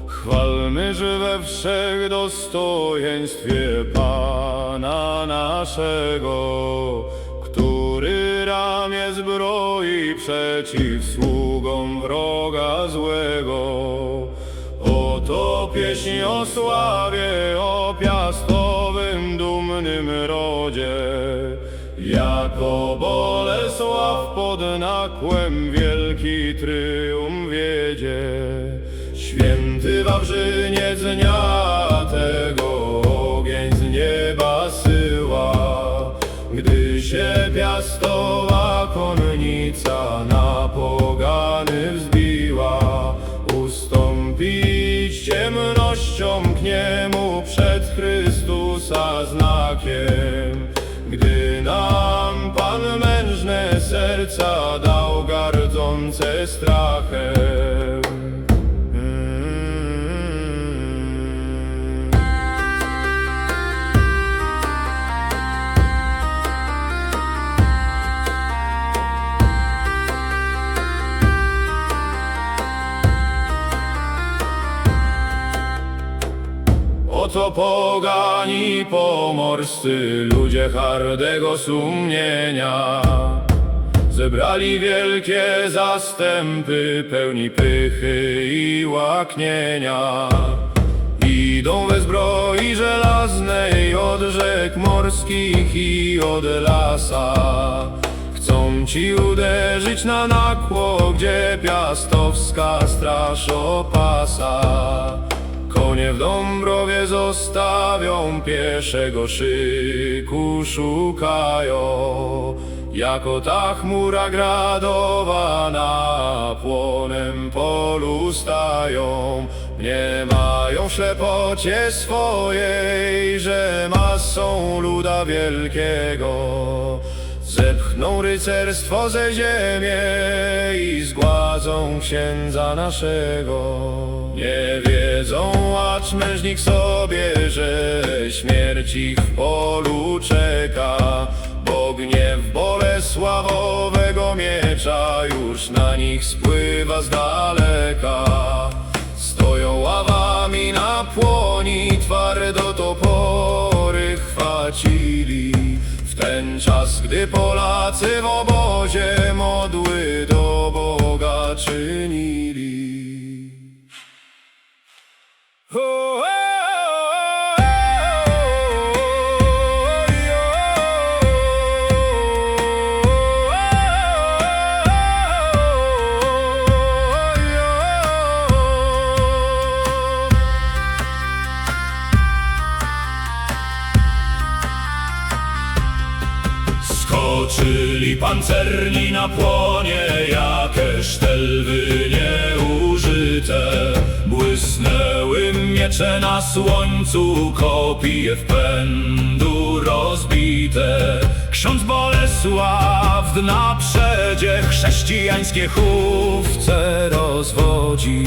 Chwalmy, że we wszech dostojeństwie Pana naszego, który ramię zbroi przeciw sługom wroga złego. Oto pieśń o sławie, o piastowym dumnym rodzie. Jako Bolesław pod Nakłem wielki tryumf wiedzie. Święty Wawrzyniec dnia tego ogień z nieba syła, gdy się piastowa konnica na pogany wzbiła. Ustąpić ciemnościom k niemu przed Chrystusa znakiem, gdy nam Pan mężne serca dał gardzące strachem. Oto pogani pomorscy, ludzie hardego sumienia, zebrali wielkie zastępy, pełni pychy i łaknienia. Idą we zbroi żelaznej od rzek morskich i od lasa. Chcą ci uderzyć na Nakło, gdzie piastowska straż opasa. Konie w Dąbrowie zostawią, pieszego szyku szukają. Jako ta chmura gradowa na płonem polu stają. Nie mają w ślepocie swojej, że masą luda wielkiego zepchną rycerstwo ze ziemię i zgładzą księdza naszego. Nie wiedzą, acz mężnik sobie, że śmierć ich w polu czeka, bo gniew Bolesławowego miecza już na nich spływa z daleka. Stoją ławami na płoni, twardo topory chwacili. W ten czas, gdy Polacy w obozie modły do Boga czynili. Skoczyli pancerni na płonie, jakie sztelwy nieużyte. Błysnęły miecze na słońcu, kopie w pędu rozbite. Ksiądz Bolesław w naprzedzie chrześcijańskie chówce rozwodzi.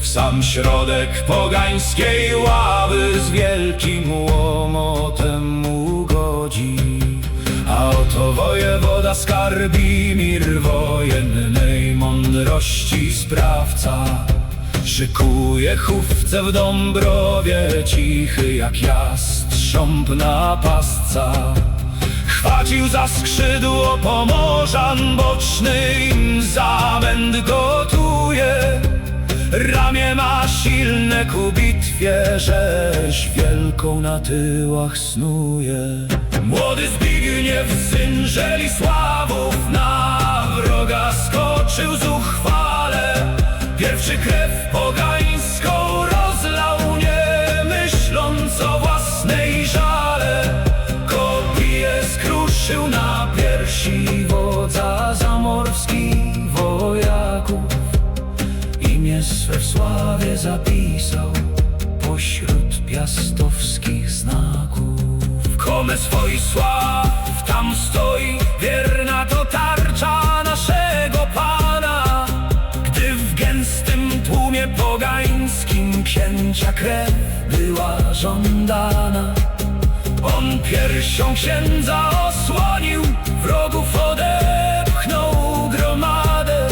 W sam środek pogańskiej ławy z wielkim łomotem ugodzi. A oto wojewoda Skarbimir, wojennej mądrości sprawca, szykuje chówce w Dąbrowie, cichy jak jastrząb napastca. Chwacił za skrzydło Pomorzan, boczny im zamęt gotuje. Ramię ma silne ku bitwie, rzeź wielką na tyłach snuje. Młody Zbigniew, syn Żelisławów, na wroga skoczył zuchwale. Pierwszy krew pogańską rozlał, nie myśląc o własnej żale. Kopiję skruszył na piersi wodza zamorskich wojaków. Imię swe w sławie zapisał, pośród piastowskich znaków. Komes Wojsław tam stoi, wierna to tarcza naszego Pana. Gdy w gęstym tłumie pogańskim księcia krew była żądana, on piersią księdza osłonił, wrogów odepchnął gromadę.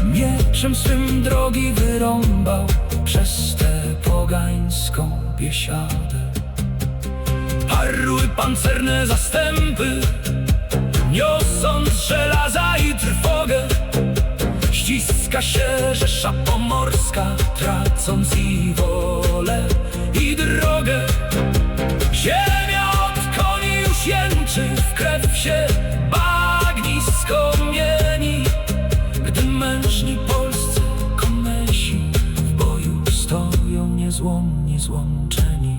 Mieczem swym drogi wyrąbał przez tę pogańską biesiadę. Parły pancerne zastępy, niosąc żelaza i trwogę, ściska się Rzesza Pomorska, tracąc i wolę, i drogę. Ziemia od koni już jęczy, w krew się bagnisko mieni, gdy mężni polscy komesi w boju stoją niezłomnie złączeni.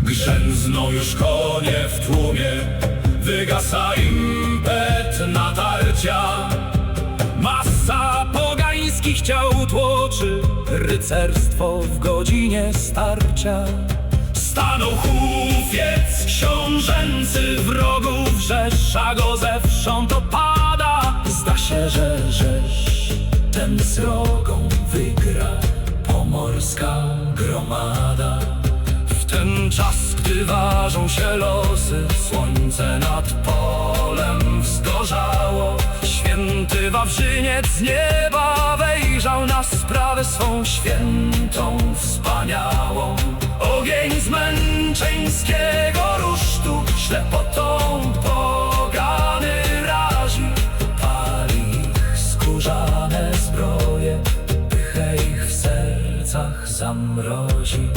Grzęzną już konie w tłumie, wygasa impet natarcia. Masa pogańskich ciał tłoczy rycerstwo w godzinie starcia. Stanął hufiec książęcy, wrogów rzesza go zewsząd opada. Zda się, że Rzesz ten srogą wygra pomorska gromada. W ten czas, gdy ważą się losy, słońce nad polem wzgorzało. Święty Wawrzyniec z nieba wejrzał na sprawę swą świętą, wspaniałą. Ogień z męczeńskiego rusztu ślepotą pogany razi. Pali ich skórzane zbroje, pychę ich w sercach zamrozi.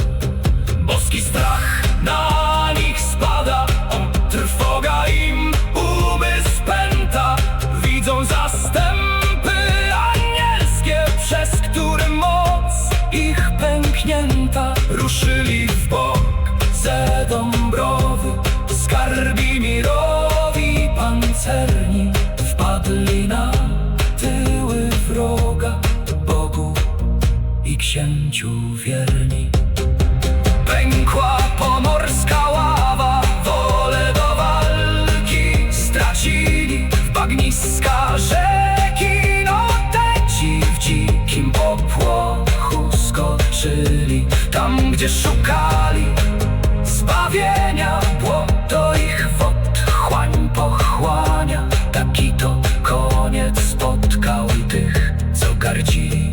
Boski strach na nich spada, trwoga im umysł pęta. Widzą zastępy anielskie, przez które moc ich pęknięta. Ruszyli w bok ze Dąbrowy, skarbi mirowi pancerni. Wpadli na tyły wroga, Bogu i księciu wierni. Pękła pomorska ława, wolę do walki stracili. W bagniska rzeki noteci w dzikim popłochu skoczyli. Tam, gdzie szukali zbawienia, błoto ich w otchłań pochłania. Taki to koniec spotkał tych, co gardzili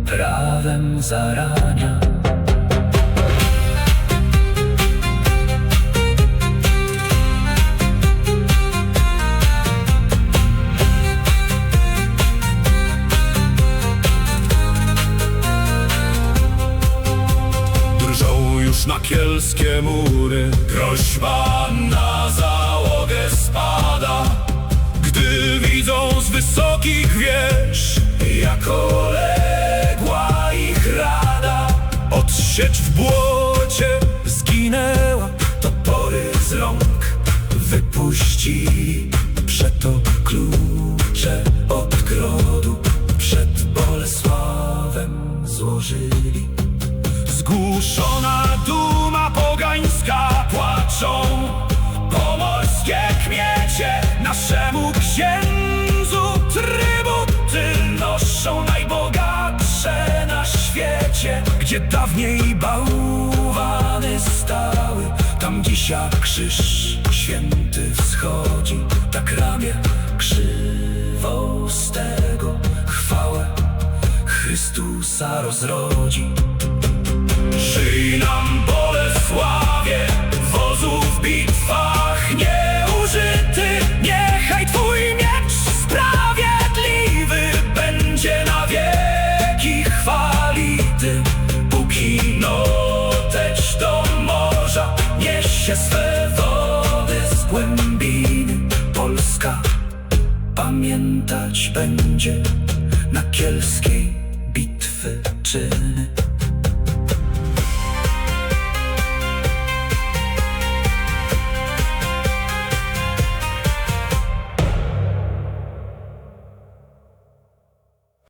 prawem zarania. Na kielskie mury groźba na załogę spada. Gdy widzą z wysokich wież, jako legła ich rada. Odsiecz w błocie zginęła, topory z rąk wypuścili. Przeto klucze od grodu przed Bolesławem złożyli. Zgłuszona duma pogańska, płaczą pomorskie kmiecie. Naszemu księdzu trybuty noszą najbogatsze na świecie. Gdzie dawniej bałwany stały, tam dzisiaj krzyż święty wschodzi. Tak ramię krzywą z tego chwałę Chrystusa rozrodzi. Żyj nam, Bolesławie, wozu w bitwach nieużyty. Niechaj twój miecz sprawiedliwy będzie na wieki chwality. Póki noteć do morza niesie swe wody z głębiny, Polska pamiętać będzie na kielskiej bitwy czyny.